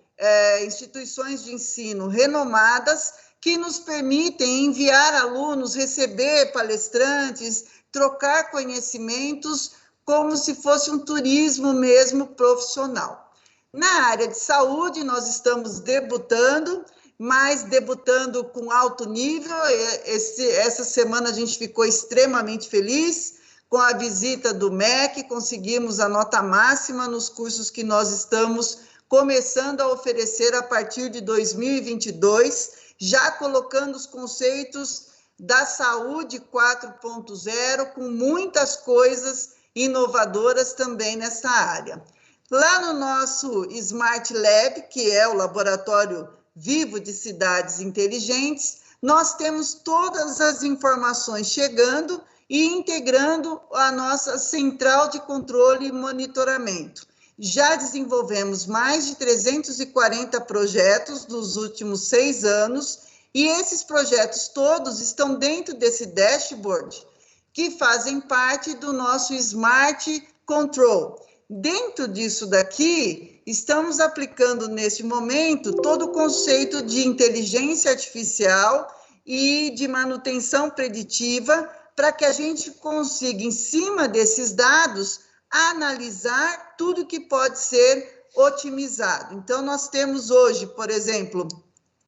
instituições de ensino renomadas que nos permitem enviar alunos, receber palestrantes, trocar conhecimentos como se fosse um turismo mesmo profissional. Na área de saúde, nós estamos debutando, mas debutando com alto nível. Essa semana a gente ficou extremamente feliz com a visita do MEC, conseguimos a nota máxima nos cursos que nós estamos começando a oferecer a partir de 2022, já colocando os conceitos da saúde 4.0, com muitas coisas inovadoras também nessa área. Lá no nosso Smart Lab, que é o laboratório vivo de cidades inteligentes, nós temos todas as informações chegando e integrando a nossa central de controle e monitoramento. Já desenvolvemos mais de 340 projetos nos últimos 6 anos, e esses projetos todos estão dentro desse dashboard, que fazem parte do nosso Smart Control. Dentro disso daqui, estamos aplicando neste momento todo o conceito de inteligência artificial e de manutenção preditiva, para que a gente consiga, em cima desses dados, analisar tudo que pode ser otimizado. Então, nós temos hoje, por exemplo,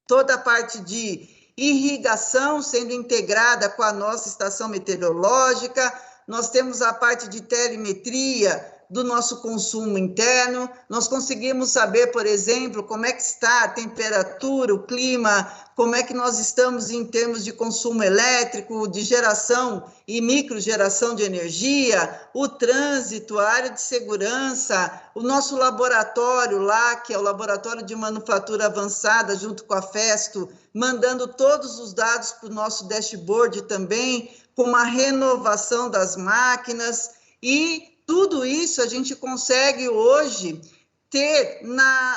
toda a parte de irrigação sendo integrada com a nossa estação meteorológica, nós temos a parte de telemetria do nosso consumo interno, nós conseguimos saber, por exemplo, como é que está a temperatura, o clima, como é que nós estamos em termos de consumo elétrico, de geração e microgeração de energia, o trânsito, a área de segurança, o nosso laboratório lá, que é o Laboratório de Manufatura Avançada, junto com a Festo, mandando todos os dados para o nosso dashboard também, com uma renovação das máquinas, e tudo isso a gente consegue hoje ter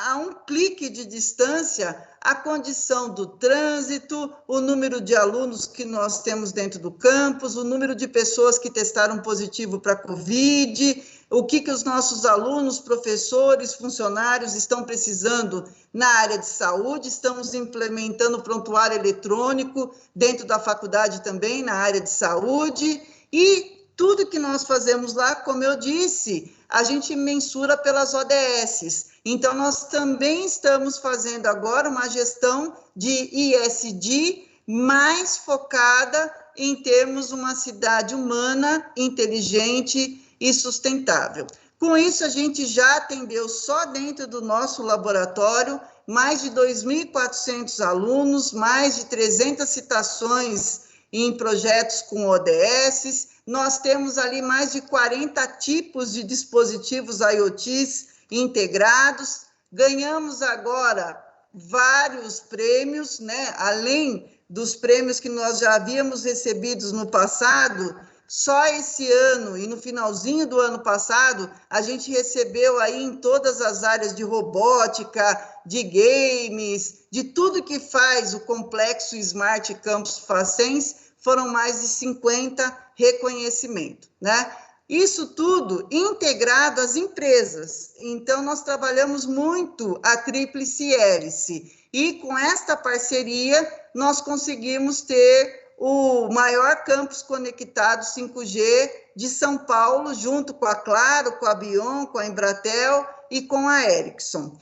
a um clique de distância a condição do trânsito, o número de alunos que nós temos dentro do campus, o número de pessoas que testaram positivo para Covid, o que os nossos alunos, professores, funcionários estão precisando na área de saúde. Estamos implementando o prontuário eletrônico dentro da faculdade também, na área de saúde, e tudo que nós fazemos lá, como eu disse, a gente mensura pelas ODS. Então, nós também estamos fazendo agora uma gestão de ESG mais focada em termos de uma cidade humana, inteligente e sustentável. Com isso, a gente já atendeu só dentro do nosso laboratório mais de 2.400 alunos, mais de 300 citações em projetos com ODS. Nós temos ali mais de 40 tipos de dispositivos IoTs integrados. Ganhamos agora vários prêmios, né? Além dos prêmios que nós já havíamos recebidos no passado, só esse ano e no finalzinho do ano passado, a gente recebeu aí em todas as áreas de robótica, de games, de tudo que faz o complexo Smart Campus Facens, foram mais de 50 reconhecimentos, né? Isso tudo integrado às empresas. Então, nós trabalhamos muito a tríplice hélice. E com esta parceria, nós conseguimos ter o maior campus conectado 5G de São Paulo, junto com a Claro, com a Bion, com a Embratel e com a Ericsson.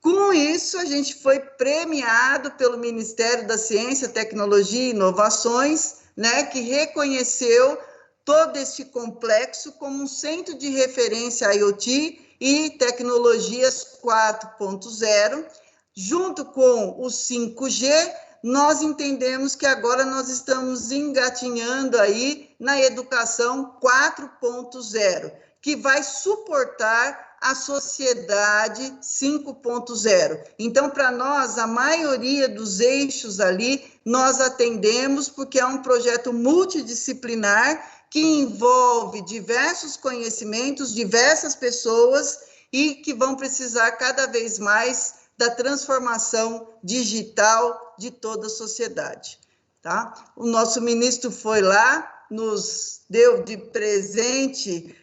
Com isso, a gente foi premiado pelo Ministério da Ciência, Tecnologia e Inovações, né, que reconheceu todo este complexo como um centro de referência IoT e tecnologias 4.0. Junto com o 5G, nós entendemos que agora nós estamos engatinhando aí na educação 4.0, que vai suportar a sociedade 5.0. Então, para nós, a maioria dos eixos ali, nós atendemos, porque é um projeto multidisciplinar que envolve diversos conhecimentos, diversas pessoas e que vão precisar cada vez mais da transformação digital de toda a sociedade, tá? O nosso ministro foi lá, nos deu de presente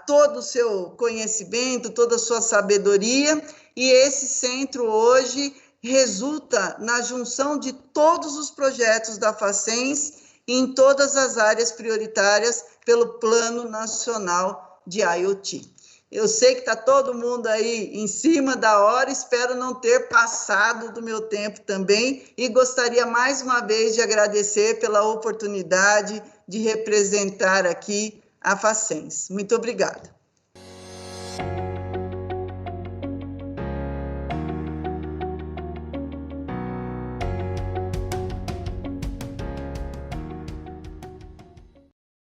todo o seu conhecimento, toda a sua sabedoria, e esse centro hoje resulta na junção de todos os projetos da Facens em todas as áreas prioritárias pelo Plano Nacional de IoT. Eu sei que está todo mundo aí em cima da hora, espero não ter passado do meu tempo também, e gostaria mais uma vez de agradecer pela oportunidade de representar aqui a Facens. Muito obrigada.